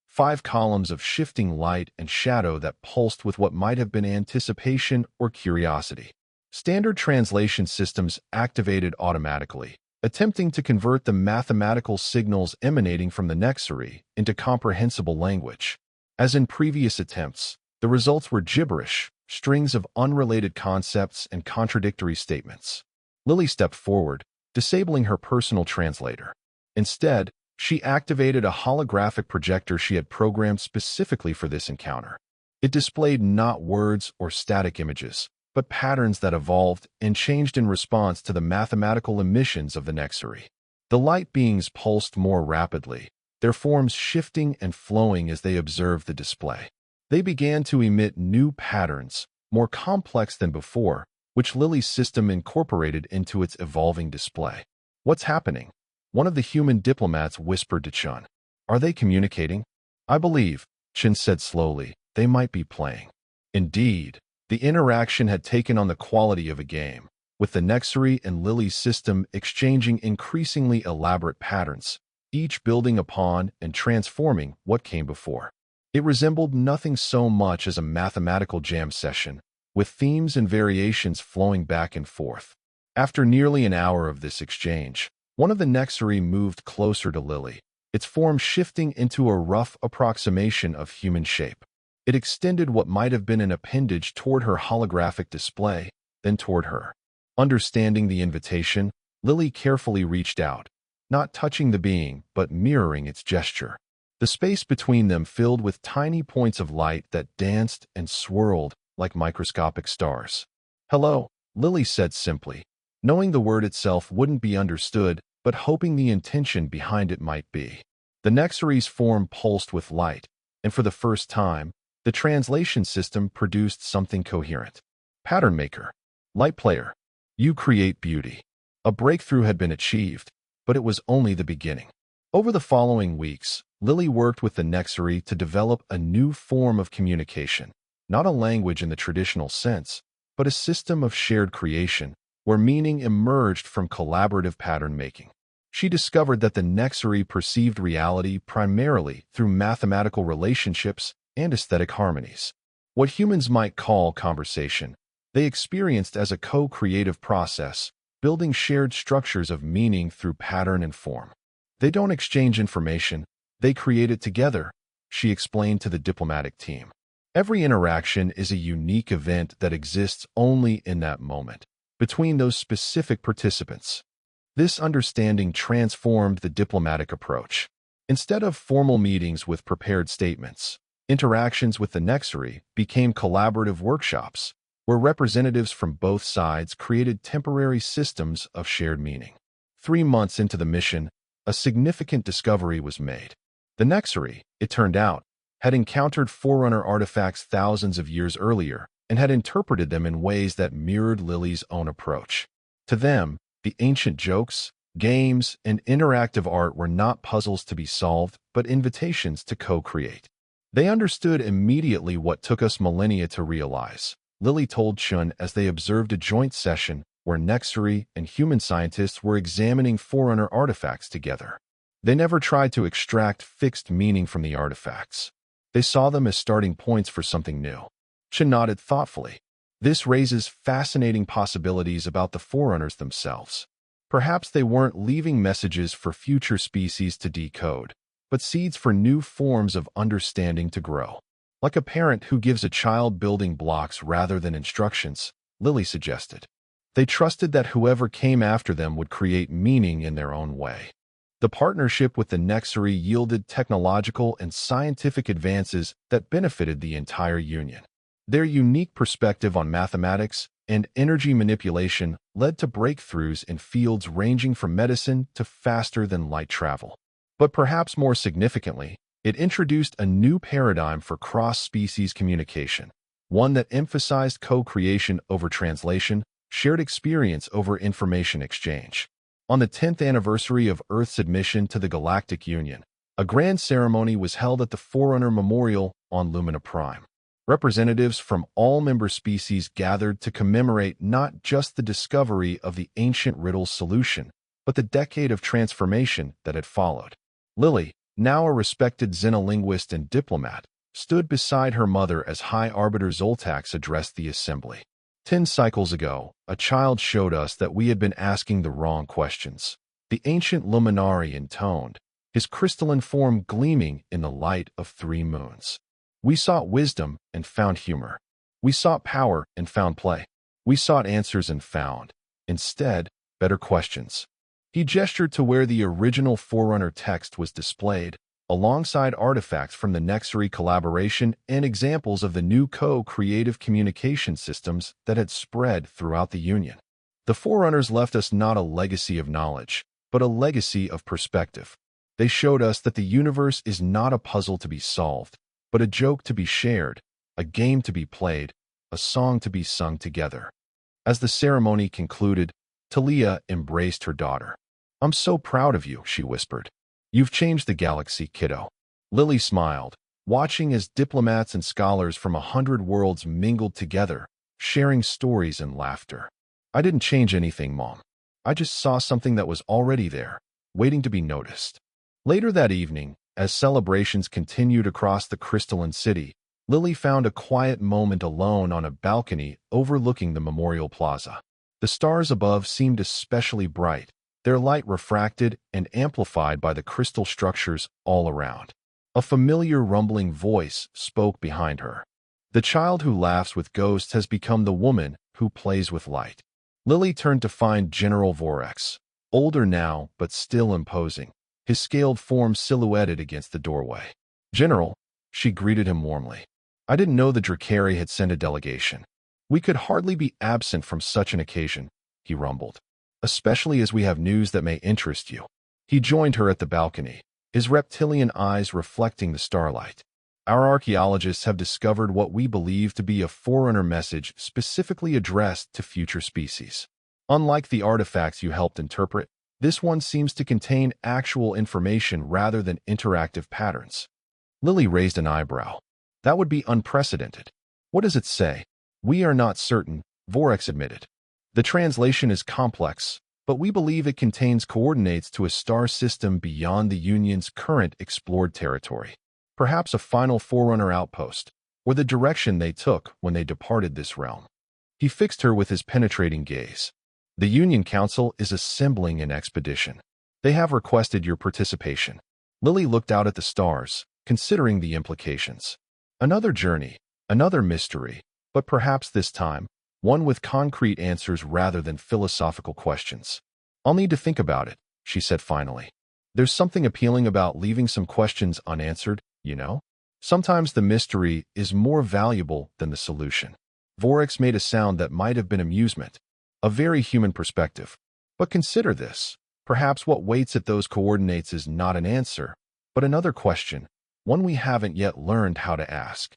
5 columns of shifting light and shadow that pulsed with what might have been anticipation or curiosity. Standard translation systems activated automatically, attempting to convert the mathematical signals emanating from the Nexari into comprehensible language. As in previous attempts, the results were gibberish, strings of unrelated concepts and contradictory statements. Lily stepped forward, disabling her personal translator. Instead, she activated a holographic projector she had programmed specifically for this encounter. It displayed not words or static images, but patterns that evolved and changed in response to the mathematical emissions of the Nexari. The light beings pulsed more rapidly, their forms shifting and flowing as they observed the display. They began to emit new patterns, more complex than before, which Lily's system incorporated into its evolving display. "What's happening?" One of the human diplomats whispered to Chun. "Are they communicating?" "I believe," Chun said slowly, "they might be playing." Indeed, the interaction had taken on the quality of a game, with the Nexari and Lily's system exchanging increasingly elaborate patterns, each building upon and transforming what came before. It resembled nothing so much as a mathematical jam session, with themes and variations flowing back and forth. After nearly an hour of this exchange, one of the Nexari moved closer to Lily, its form shifting into a rough approximation of human shape. It extended what might have been an appendage toward her holographic display, then toward her. Understanding the invitation, Lily carefully reached out, not touching the being, but mirroring its gesture. The space between them filled with tiny points of light that danced and swirled like microscopic stars. "Hello," Lily said simply, knowing the word itself wouldn't be understood, but hoping the intention behind it might be. The Nexari's form pulsed with light, and for the first time, the translation system produced something coherent. "Pattern maker. Light player. You create beauty." A breakthrough had been achieved, but it was only the beginning. Over the following weeks, Lily worked with the Nexari to develop a new form of communication, not a language in the traditional sense, but a system of shared creation, where meaning emerged from collaborative pattern making. She discovered that the Nexari perceived reality primarily through mathematical relationships and aesthetic harmonies. What humans might call conversation, they experienced as a co-creative process, building shared structures of meaning through pattern and form. "They don't exchange information, they create it together," she explained to the diplomatic team. "Every interaction is a unique event that exists only in that moment, between those specific participants." This understanding transformed the diplomatic approach. Instead of formal meetings with prepared statements, interactions with the Nexari became collaborative workshops, where representatives from both sides created temporary systems of shared meaning. 3 months into the mission, a significant discovery was made. The Nexari, it turned out, had encountered Forerunner artifacts thousands of years earlier and had interpreted them in ways that mirrored Lily's own approach. To them, the ancient jokes, games, and interactive art were not puzzles to be solved, but invitations to co-create. "They understood immediately what took us millennia to realize," Lily told Chun as they observed a joint session where Nexari and human scientists were examining Forerunner artifacts together. They never tried to extract fixed meaning from the artifacts. They saw them as starting points for something new. Chun nodded thoughtfully. "This raises fascinating possibilities about the Forerunners themselves. Perhaps they weren't leaving messages for future species to decode, but seeds for new forms of understanding to grow. Like a parent who gives a child building blocks rather than instructions," Lily suggested. They trusted that whoever came after them would create meaning in their own way. The partnership with the Nexari yielded technological and scientific advances that benefited the entire Union. Their unique perspective on mathematics and energy manipulation led to breakthroughs in fields ranging from medicine to faster-than-light travel. But perhaps more significantly, it introduced a new paradigm for cross-species communication, one that emphasized co-creation over translation, shared experience over information exchange. On the 10th anniversary of Earth's admission to the Galactic Union, A grand ceremony was held at the Forerunner Memorial on Lumina Prime. Representatives from all member species gathered to commemorate not just the discovery of the ancient riddle's solution, but the decade of transformation that had followed. Lily, now a respected xenolinguist and diplomat, stood beside her mother as High Arbiter Zoltax addressed the assembly. 10 cycles ago, a child showed us that we had been asking the wrong questions. The ancient luminary intoned, his crystalline form gleaming in the light of 3 moons. We sought wisdom and found humor. We sought power and found play. We sought answers and found, instead, better questions. He gestured to where the original Forerunner text was displayed, alongside artifacts from the Nexary collaboration and examples of the new co-creative communication systems that had spread throughout the Union. The Forerunners left us not a legacy of knowledge, but a legacy of perspective. They showed us that the universe is not a puzzle to be solved, but a joke to be shared, a game to be played, a song to be sung together. As the ceremony concluded, Talia embraced her daughter. "I'm so proud of you," she whispered. "You've changed the galaxy, kiddo." Lily smiled, watching as diplomats and scholars from 100 worlds mingled together, sharing stories and laughter. "I didn't change anything, Mom. I just saw something that was already there, waiting to be noticed." Later that evening, as celebrations continued across the crystalline city, Lily found a quiet moment alone on a balcony overlooking the Memorial Plaza. The stars above seemed especially bright, their light refracted and amplified by the crystal structures all around. A familiar rumbling voice spoke behind her. "The child who laughs with ghosts has become the woman who plays with light." Lily turned to find General Vorex, older now but still imposing, his scaled form silhouetted against the doorway. "General," she greeted him warmly. "I didn't know the Drakari had sent a delegation." "We could hardly be absent from such an occasion," he rumbled, "especially as we have news that may interest you." He joined her at the balcony, his reptilian eyes reflecting the starlight. "Our archaeologists have discovered what we believe to be a Forerunner message specifically addressed to future species. Unlike the artifacts you helped interpret, this one seems to contain actual information rather than interactive patterns." Lily raised an eyebrow. "That would be unprecedented." "What does it say?" "We are not certain," Vorex admitted. "The translation is complex, but we believe it contains coordinates to a star system beyond the Union's current explored territory. Perhaps a final Forerunner outpost, or the direction they took when they departed this realm." He fixed her with his penetrating gaze. "The Union Council is assembling an expedition. They have requested your participation." Lily looked out at the stars, considering the implications. Another journey, another mystery, but perhaps this time, one with concrete answers rather than philosophical questions. "I'll need to think about it," she said finally. "There's something appealing about leaving some questions unanswered, you know? Sometimes the mystery is more valuable than the solution." Vorex made a sound that might have been amusement, a very human perspective. "But consider this. Perhaps what waits at those coordinates is not an answer, but another question, one we haven't yet learned how to ask."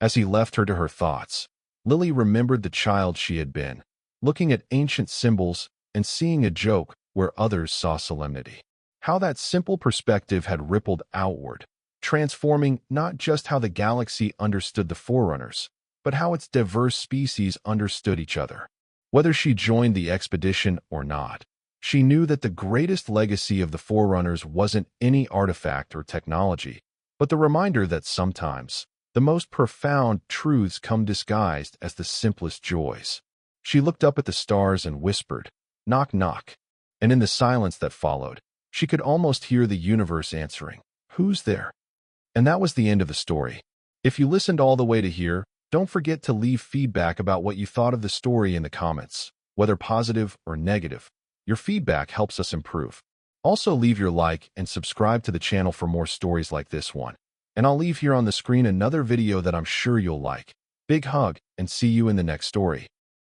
As he left her to her thoughts, Lily remembered the child she had been, looking at ancient symbols and seeing a joke where others saw solemnity. How that simple perspective had rippled outward, transforming not just how the galaxy understood the Forerunners, but how its diverse species understood each other. Whether she joined the expedition or not, she knew that the greatest legacy of the Forerunners wasn't any artifact or technology, but the reminder that sometimes the most profound truths come disguised as the simplest joys. She looked up at the stars and whispered, "Knock, knock." And in the silence that followed, she could almost hear the universe answering, "Who's there?" And that was the end of the story. If you listened all the way to here, don't forget to leave feedback about what you thought of the story in the comments, whether positive or negative. Your feedback helps us improve. Also, leave your like and subscribe to the channel for more stories like this one. And I'll leave here on the screen another video that I'm sure you'll like. Big hug, and see you in the next story.